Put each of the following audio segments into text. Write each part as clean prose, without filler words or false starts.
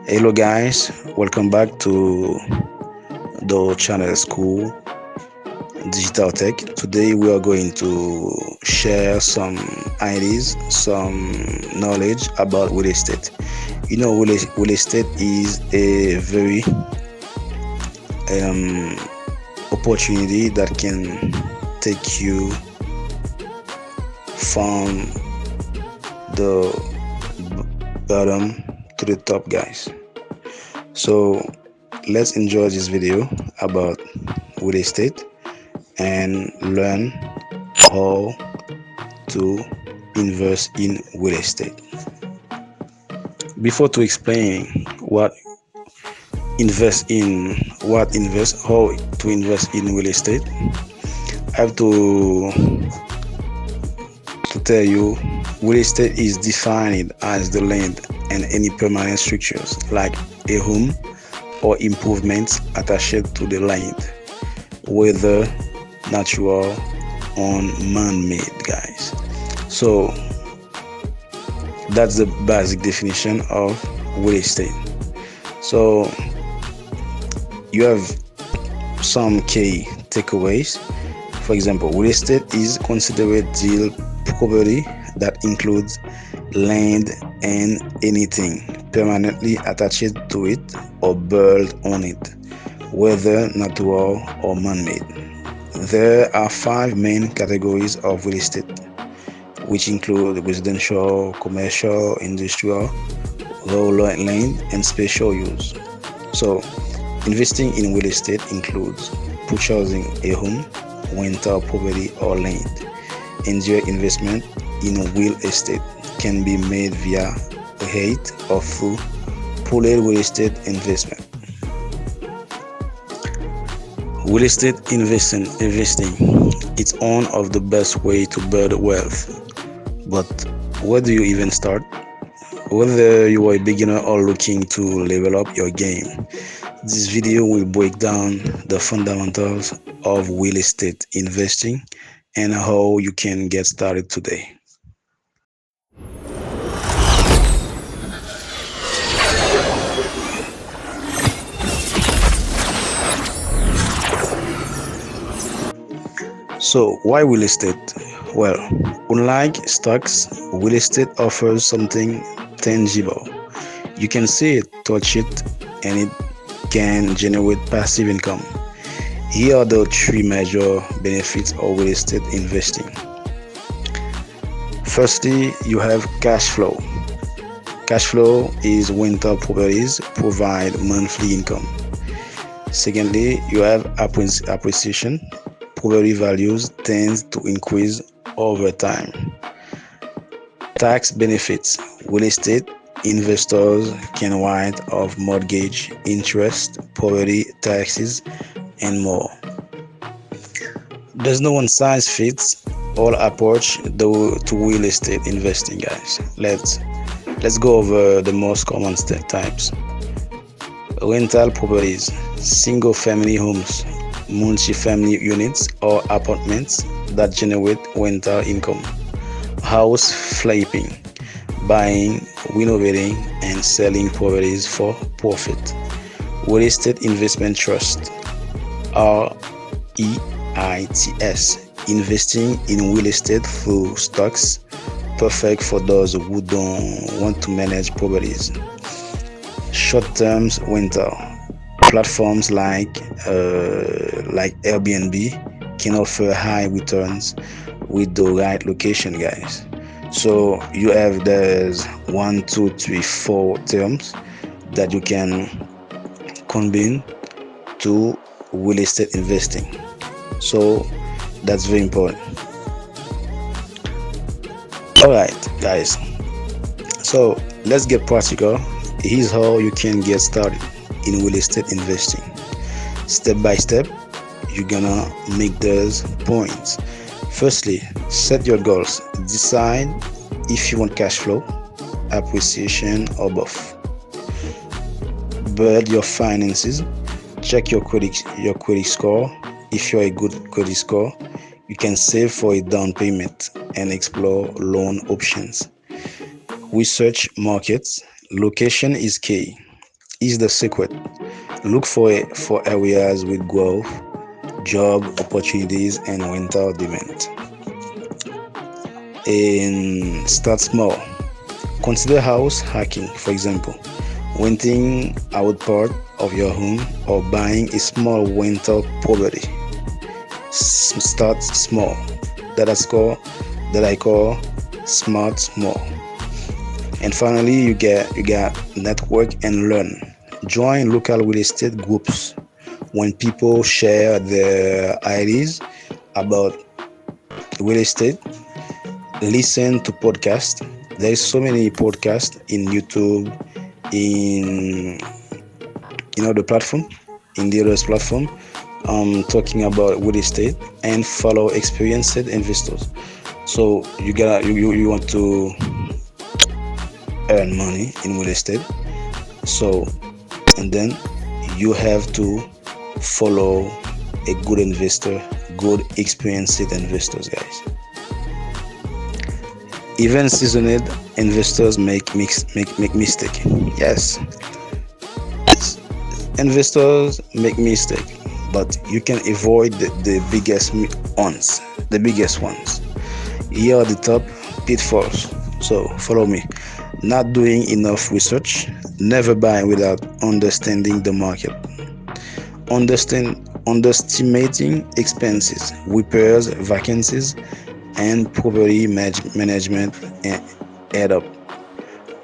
Hello guys, welcome back to the channel School Digital Tech. Today we are going to share some ideas, some knowledge about real estate. Real estate is a very opportunity that can take you from the bottom to the top, guys. So let's enjoy this video about real estate and learn how to invest in real estate. Before to explain how to invest in real estate, I have to tell you real estate is defined as the land and any permanent structures like a home or improvements attached to the land, whether natural or man-made, guys. So that's the basic definition of real estate. So you have some key takeaways. For example, real estate is considered real property that includes land and anything permanently attached to it or built on it, whether natural or man-made. There are 5 main categories of real estate, which include residential, commercial, industrial, raw land, and special use. So, investing in real estate includes purchasing a home, rental property, or land. Indirect investment in real estate can be made via REIT or through pooled real estate investment. Real estate investing it's one of the best way to build wealth. But where do you even start? Whether you are a beginner or looking to level up your game, this video will break down the fundamentals of real estate investing and how you can get started today. So, why real estate? Well, unlike stocks, real estate offers something tangible. You can see it, touch it, and it can generate passive income. Here are the 3 major benefits of real estate investing. Firstly, you have cash flow. Cash flow is rental properties provide monthly income. Secondly, you have appreciation. Property values tend to increase over time. Tax benefits. Real estate investors can write off mortgage, interest, property taxes, and more. There's no one size fits all approach to real estate investing, guys. Let's go over the most common types. Rental properties, single family homes, multi-family units or apartments that generate rental income. House flipping, buying, renovating, and selling properties for profit. Real estate investment trust, REITs, investing in real estate through stocks, perfect for those who don't want to manage properties. Short-term rental platforms like Airbnb can offer high returns with the right location, guys. So you have there's 1, 2, 3, 4 terms that you can combine to real estate investing. So that's very important. All right, guys. So let's get practical. Here's how you can get started in real estate investing. Step by step, you're gonna make those points. Firstly, set your goals. Decide if you want cash flow, appreciation, or both. Build your finances. Check your credit score. If you're a good credit score, you can save for a down payment and explore loan options. Research markets. Location is key. is the secret. Look for areas with growth, job opportunities, and rental demand. And start small. Consider house hacking, for example, renting out part of your home or buying a small rental property. Start small. That I call smart small. And finally, you got network and learn. Join local real estate groups. When people share their ideas about real estate, listen to podcasts. There is so many podcasts in YouTube, in the platform, in the others platform, talking about real estate, and follow experienced investors. So you want to earn money in real estate. So and then you have to follow a good investor, good experienced investors, guys. Even seasoned investors make mistake. Yes, investors make mistake, but you can avoid the biggest ones. The biggest ones. Here are the top pitfalls. So follow me. Not doing enough research. Never buy without understanding the market. Underestimating expenses, repairs, vacancies, and property management add up.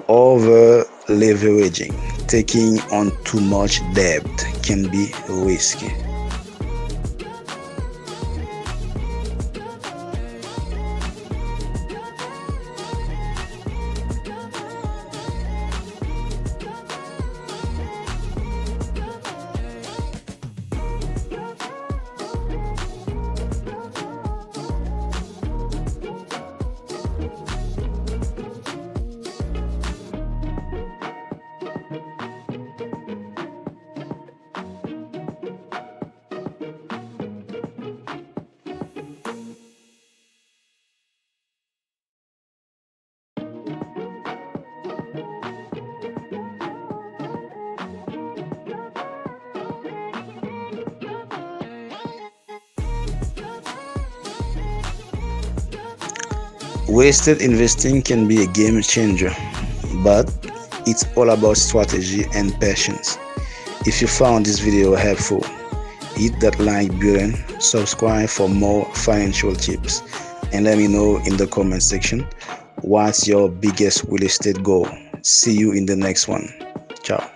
Over leveraging, taking on too much debt can be risky. Wasted investing can be a game changer, but it's all about strategy and patience. If you found this video helpful, hit that like button, subscribe for more financial tips, and let me know in the comment section what's your biggest real estate goal. See you in the next one. Ciao.